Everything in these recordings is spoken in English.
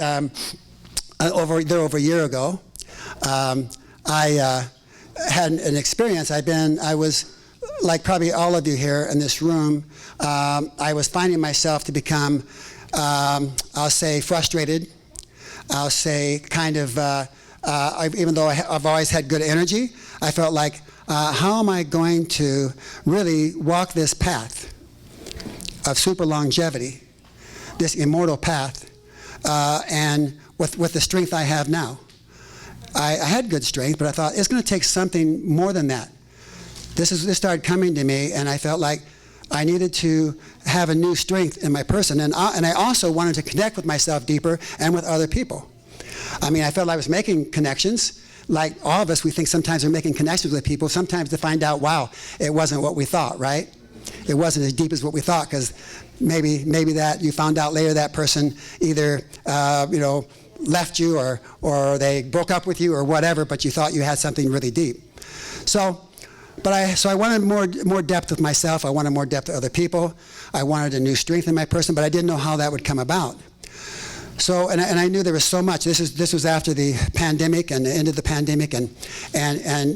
over a year ago, I had an experience. I was, like probably all of you here in this room, I was finding myself to become, I'll say, frustrated. I'll say kind of, even though I've always had good energy, I felt like, how am I going to really walk this path of super longevity, this immortal path, and with the strength I have now? I had good strength, but I thought it's going to take something more than that. This started coming to me, and I felt like I needed to have a new strength in my person, and I also wanted to connect with myself deeper and with other people. I mean, I felt I was making connections. Like all of us, we think sometimes we're making connections with people, sometimes to find out, wow, it wasn't what we thought, right? It wasn't as deep as what we thought, because maybe that you found out later that person either left you or they broke up with you or whatever, but you thought you had something really deep. So I wanted more depth with myself. I wanted more depth with other people. I wanted a new strength in my person, but I didn't know how that would come about. So, and I knew there was so much. This was after the pandemic and the end of the pandemic, and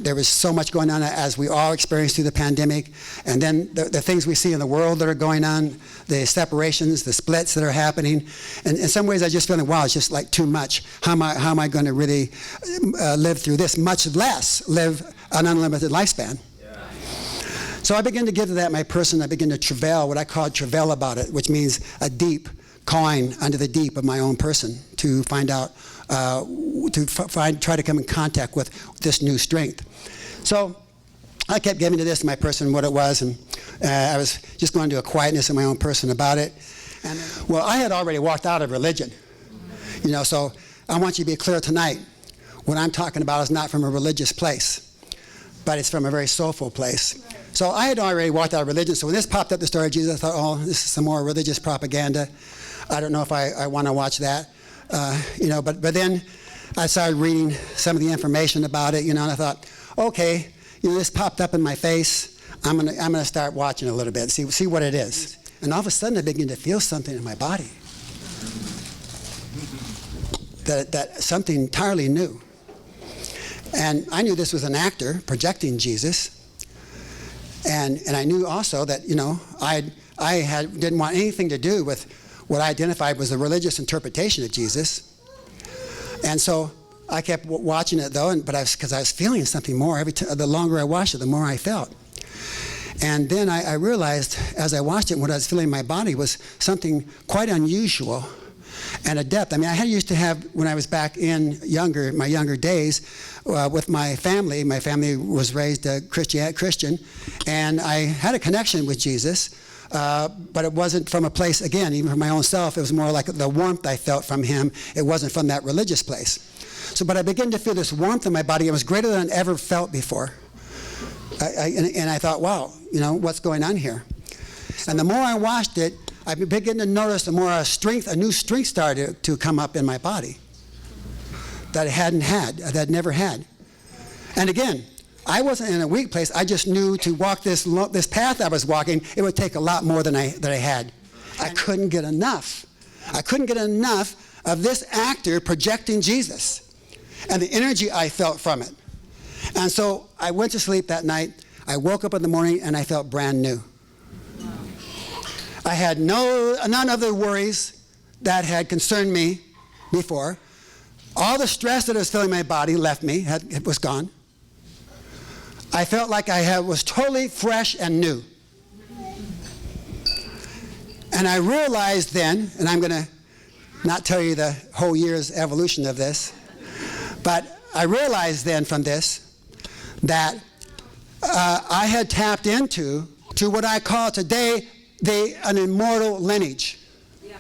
there was so much going on as we all experienced through the pandemic. And then the things we see in the world that are going on, the separations, the splits that are happening. And in some ways, I just feel like, wow, it's just like too much. How am I going to really live through this? Much less live an unlimited lifespan. So I began to give to that my person. I began to travail, what I call travail about it, which means a deep cawing under the deep of my own person to find out, try to come in contact with this new strength. So I kept giving to this my person what it was, and I was just going to a quietness in my own person about it. And well, I had already walked out of religion, so I want you to be clear tonight. What I'm talking about is not from a religious place, but it's from a very soulful place. So I had already walked out of religion, so when this popped up, the story of Jesus, I thought, oh, this is some more religious propaganda. I don't know if I want to watch that, but then I started reading some of the information about it, and I thought, okay, this popped up in my face. I'm gonna start watching a little bit, see what it is. And all of a sudden, I began to feel something in my body, that something entirely new. And I knew this was an actor projecting Jesus, and I knew also that I didn't want anything to do with what I identified was the religious interpretation of Jesus. And so I kept watching it though, because I was feeling something more. The longer I watched it, the more I felt. And then I realized as I watched it, what I was feeling in my body was something quite unusual and a depth. I mean, I used to have, when I was back in my younger days, with my family was raised Christian, and I had a connection with Jesus. But it wasn't from a place, again, even from my own self, it was more like the warmth I felt from him. It wasn't from that religious place. But I began to feel this warmth in my body. It was greater than I'd ever felt before. And I thought, wow, what's going on here? And the more I watched it, I began to notice the more a new strength started to come up in my body that I hadn't had, that I'd never had. And again, I wasn't in a weak place. I just knew to walk this path I was walking, it would take a lot more than I had. I couldn't get enough. I couldn't get enough of this actor projecting Jesus and the energy I felt from it. And so I went to sleep that night. I woke up in the morning and I felt brand new. I had none of the worries that had concerned me before. All the stress that was filling my body left me, it was gone. I felt like I was totally fresh and new. And I realized then, and I'm going to not tell you the whole year's evolution of this, but I realized then from this that I had tapped into what I call today an immortal lineage. Yeah.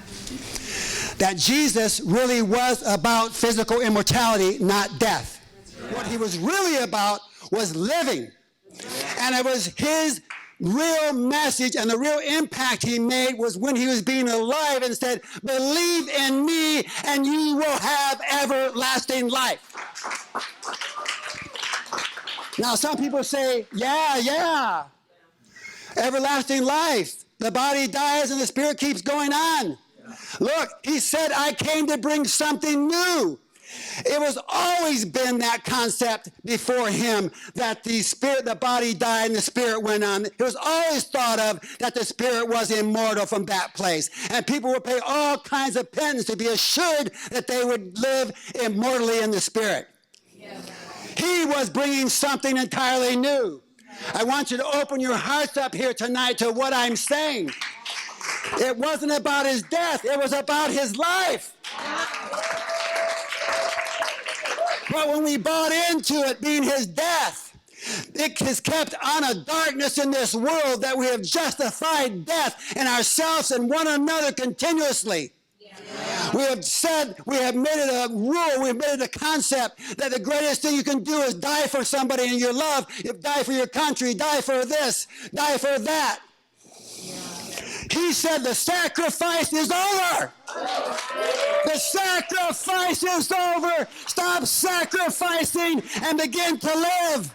That Jesus really was about physical immortality, not death. Right. What he was really about was living. And it was his real message and the real impact he made was when he was being alive and said, believe in me and you will have everlasting life. Now some people say, yeah, everlasting life. The body dies and the spirit keeps going on. Look, he said, I came to bring something new. It was always been that concept before him that the body died and the spirit went on. It was always thought of that the spirit was immortal from that place. And people would pay all kinds of penance to be assured that they would live immortally in the spirit. Yes. He was bringing something entirely new. I want you to open your hearts up here tonight to what I'm saying. It wasn't about his death. It was about his life. But when we bought into it being his death, it has kept on a darkness in this world that we have justified death in ourselves and one another continuously. Yeah. We have said, we have made it a rule, we've made it a concept that the greatest thing you can do is die for somebody in your love, die for your country, die for this, die for that. He said the sacrifice is over. The sacrifice is over. Stop sacrificing and begin to live.